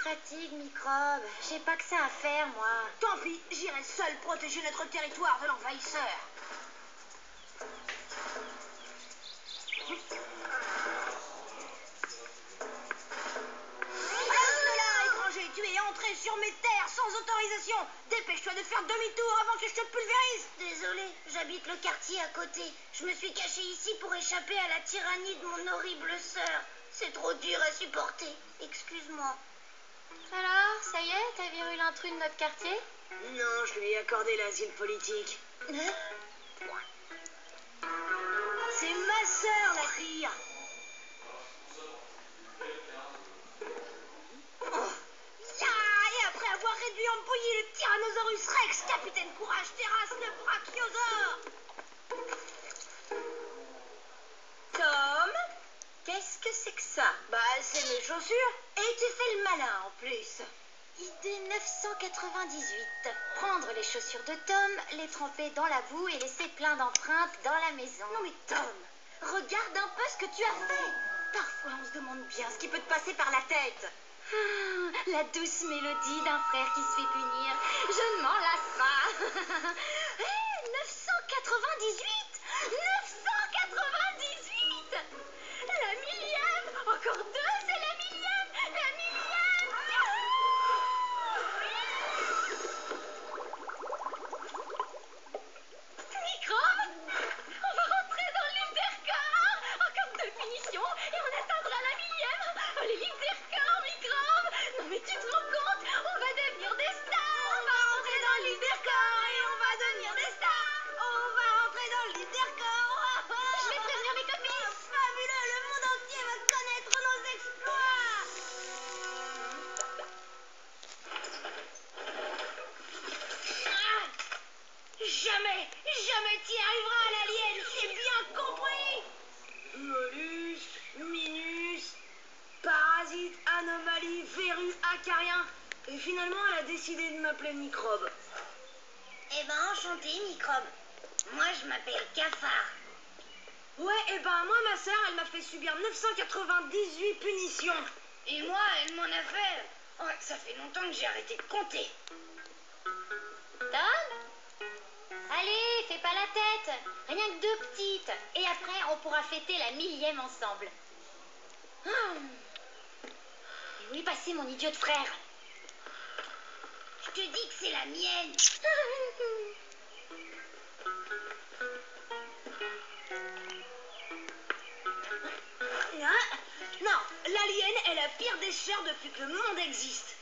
fatigue, microbe. J'ai pas que ça à faire, moi. Tant pis, j'irai seule protéger notre territoire de l'envahisseur. Tu es entré sur mes terres sans autorisation. Dépêche-toi de faire demi-tour avant que je te pulvérise. Désolée, j'habite le quartier à côté. Je me suis cachée ici pour échapper à la tyrannie de mon horrible sœur. C'est trop dur à supporter. Excuse-moi. Alors, ça y est, t'as viré l'intrus de notre quartier? Non, je lui ai accordé l'asile politique. C'est ma sœur, la pire. Après avoir réduit en bouillie le Tyrannosaurus Rex, capitaine Courage terrasse le Brachiosaure. Tom, qu'est-ce que c'est que ça? Bah, c'est mes chaussures. Et tu fais le malin en plus. Idée 998. Prendre les chaussures de Tom, les tremper dans la boue et laisser plein d'empreintes dans la maison. Non mais Tom, regarde un peu ce que tu as fait. Parfois on se demande bien ce qui peut te passer par la tête. La douce mélodie d'un frère qui se fait punir. Je ne m'en lasse pas. Hé, 998 998. La millième. Encore deux, c'est la millième. La millième. Microbe, on va rentrer dans le livre des records. Encore deux punitions et on atteindra la millième. Les livres des records, microbe. Non mais tu te rends compte? On va devenir des stars. On va rentrer dans le livre des records et on va devenir des stars. On va rentrer dans le livre des records. Je vais prévenir mes copines. Fabuleux, le monde entier va connaître nos exploits. Jamais, jamais t'y arriveras, l'alien, c'est bien compris. Mollusque, minus, parasite, anomalie, verrue, acarien. Et finalement, elle a décidé de m'appeler Microbe. Eh ben, enchanté, microbe. Moi, je m'appelle Cafard. Ouais, et ben moi, ma sœur, elle m'a fait subir 998 punitions. Et moi, elle m'en a fait. Oh, ça fait longtemps que j'ai arrêté de compter. Tom? Allez, fais pas la tête. Rien que deux petites. Et après, on pourra fêter la millième ensemble. Et où est passé mon idiot de frère? Je te dis que c'est la mienne. Non, l'alien est la pire des sœurs depuis que le monde existe.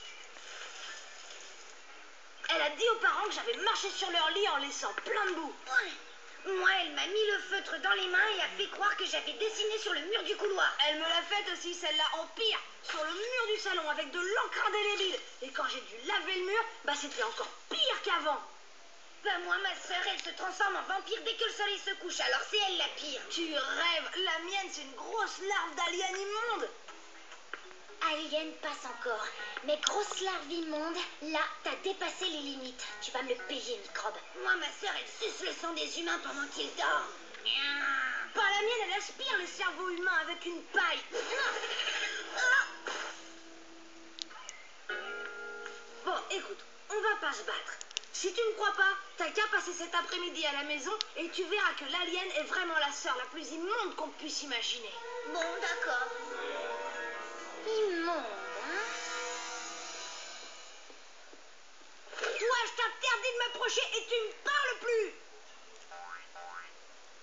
Elle a dit aux parents que j'avais marché sur leur lit en laissant plein de boue. Moi, elle m'a mis le feutre dans les mains et a fait croire que j'avais dessiné sur le mur du couloir. Elle me l'a faite aussi, celle-là, en pire, sur le mur du salon avec de l'encre indélébile. Et quand j'ai dû laver le mur, bah c'était encore pire qu'avant. Bah moi, ma sœur, elle se transforme en vampire dès que le soleil se couche, alors c'est elle la pire. Tu rêves, la mienne c'est une grosse larve d'alien immonde. Alien passe encore, mais grosse larve immonde, là, t'as dépassé les limites. Tu vas me le payer, microbe. Moi, ma sœur, elle suce le sang des humains pendant qu'ils dorment. Bah la mienne, elle aspire les cerveaux humains avec une paille. Bon, écoute, on va pas se battre. Si tu ne crois pas, t'as qu'à passer cet après-midi à la maison et tu verras que l'alien est vraiment la sœur la plus immonde qu'on puisse imaginer. Bon, d'accord. Immonde, hein? Toi, je t'interdis de m'approcher et tu me parles plus.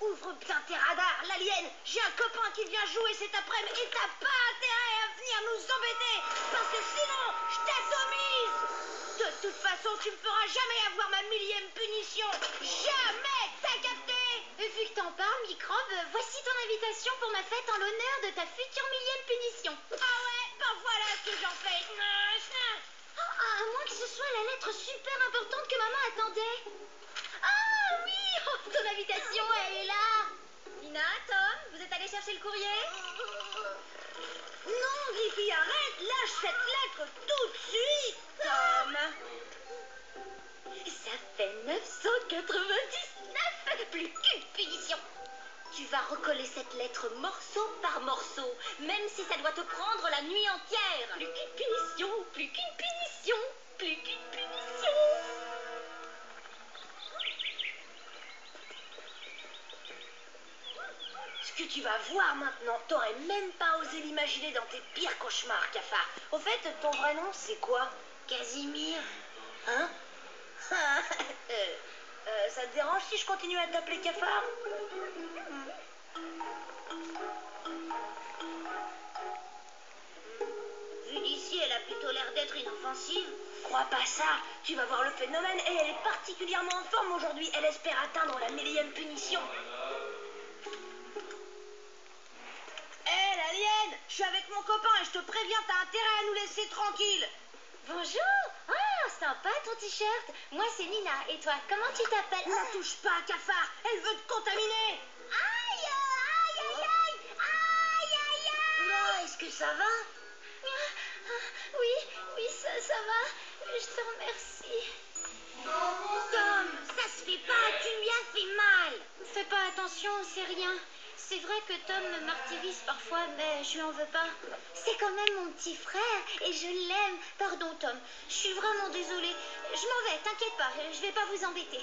Ouvre bien tes radars, l'alien. J'ai un copain qui vient jouer cet après-midi et t'as pas intérêt à venir nous embêter parce que sinon, je t'atomise. De toute façon, tu me feras jamais avoir ma millième punition. Jamais, t'as capté? Et vu que t'en parles, microbe, voici ton invitation pour ma fête en l'honneur de ta future millième punition. Ah ouais, ben voilà ce que j'en fais. À moins que ce soit la lettre super importante que maman attendait. Ah oui, oh, ton invitation, elle est là. Nina, Tom, vous êtes allés chercher le courrier? Non, Griffy, arrête, lâche cette lettre tout de suite, Tom. Ça fait 999, plus qu'une punition. Tu vas recoller cette lettre morceau par morceau, même si ça doit te prendre la nuit entière. Plus qu'une punition, plus qu'une punition, plus qu'une punition. Ce que tu vas voir maintenant, t'aurais même pas osé l'imaginer dans tes pires cauchemars, cafard. Au fait, ton vrai nom, c'est quoi? Casimir. Hein? Ça te dérange si je continue à t'appeler cafard? Vu d'ici, elle a plutôt l'air d'être inoffensive. Crois pas ça, tu vas voir le phénomène et elle est particulièrement en forme aujourd'hui. Elle espère atteindre la 1000e punition. Hé, l'alien, je suis avec mon copain et je te préviens, t'as intérêt à nous laisser tranquilles. Bonjour. Ah, sympa ton t-shirt. Moi, c'est Nina. Et toi, comment tu t'appelles? Ne touche pas, cafard, elle veut te contaminer. Aïe, aïe, aïe, aïe, aïe, aïe, aïe. Oula, est-ce que ça va? Oui, ça va. Je te remercie. Tom, ça se fait pas, tu lui as fait mal. Fais pas attention, c'est rien. C'est vrai que Tom me martyrise parfois, mais je lui en veux pas. C'est quand même mon petit frère et je l'aime. Pardon, Tom. Je suis vraiment désolée. Je m'en vais, t'inquiète pas, je vais pas vous embêter.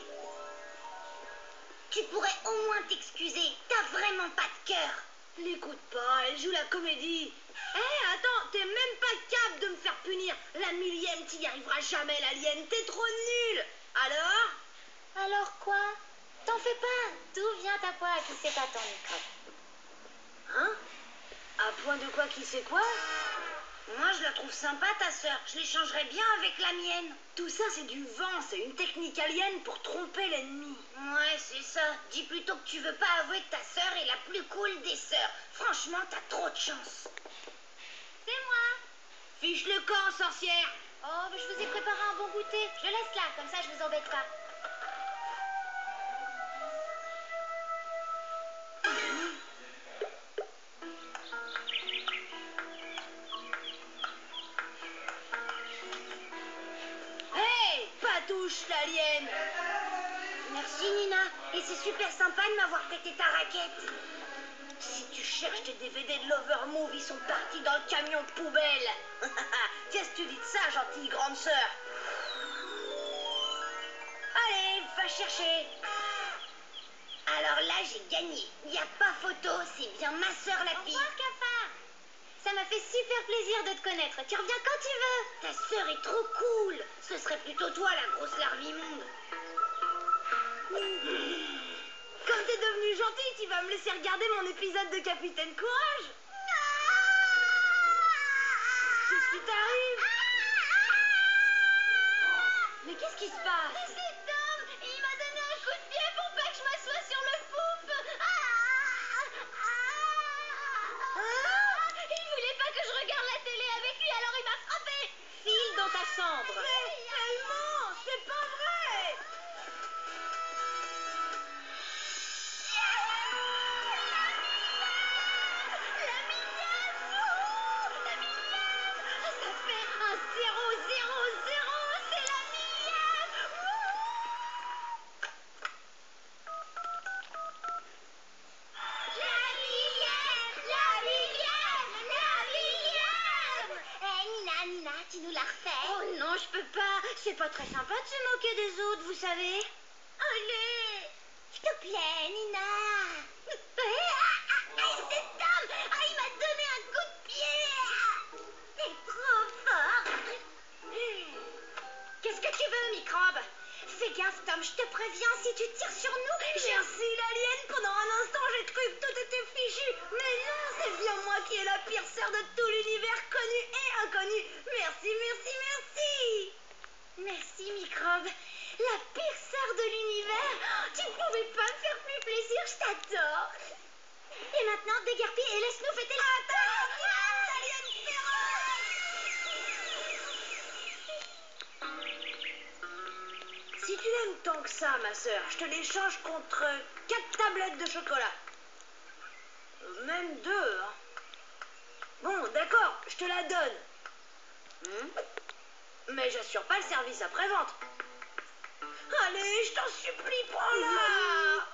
Tu pourrais au moins t'excuser, t'as vraiment pas de cœur. L'écoute pas, elle joue la comédie. Hé, attends, t'es même pas capable de me faire punir. La 1000e, t'y arriveras jamais, l'alien, t'es trop nulle. Alors? Alors quoi? T'en fais pas. D'où vient ta poire qui sait t'attendre, microbe? Hein? À point de quoi qui sait quoi? Moi, je la trouve sympa, ta sœur. Je l'échangerais bien avec la mienne. Tout ça, c'est du vent. C'est une technique alien pour tromper l'ennemi. Ouais, c'est ça. Dis plutôt que tu veux pas avouer que ta sœur est la plus cool des sœurs. Franchement, t'as trop de chance. C'est moi. Fiche le camp, sorcière. Oh, mais je vous ai préparé un bon goûter. Je laisse là, comme ça je vous embête pas. Hey, patouche, l'alien. Merci Nina, et c'est super sympa de m'avoir prêté ta raquette. Si tu cherches tes DVD de l'Overmove, ils sont partis dans le camion de poubelle. Qu'est-ce que tu dis de ça, gentille grande sœur? Allez, va chercher. Alors là, j'ai gagné. Il n'y a pas photo, c'est bien ma sœur la fille. Au revoir, cafard. Ça m'a fait super plaisir de te connaître. Tu reviens quand tu veux. Ta sœur est trop cool. Ce serait plutôt toi, la grosse larve immonde. Comme t'es devenue gentille, tu vas me laisser regarder mon épisode de Capitaine Courage? Qu'est-ce qui t'arrive? Mais qu'est-ce qui se passe? C'est Tom. Il m'a donné un coup de pied pour pas que je m'assoie sur le pouf. Il voulait pas que je regarde la télé avec lui, alors il m'a frappé. File dans ta chambre. Mais elle ment, c'est pas vrai. Ça fait un 0, 0, 0, c'est la millième. La millième, la millième, la millième. Nina, tu nous la refais? Oh non, je peux pas. C'est pas très sympa de se moquer des autres, vous savez. Allez, s'il te plaît, Nina. C'est Tom. Il m'a donné un coup de pied. T'es trop fort. Qu'est-ce que tu veux, microbe? Fais gaffe, Tom, je te préviens, si tu tires sur nous, Merci, l'alien. Pendant un instant, j'ai cru que tout était fichu. Mais non, c'est bien moi qui est la pire sœur de tout l'univers, connu et inconnu. Merci, merci, merci. Merci, microbe. La pire sœur de l'univers. Tu ne pouvais pas me faire plus plaisir, je t'adore. Et maintenant, déguerpis et laisse-nous fêter la Si tu l'aimes tant que ça, ma sœur, je te l'échange contre 4 tablettes de chocolat. Même 2, hein. Bon, d'accord, je te la donne. Mais j'assure pas le service après-vente. Allez, je t'en supplie, prends-la.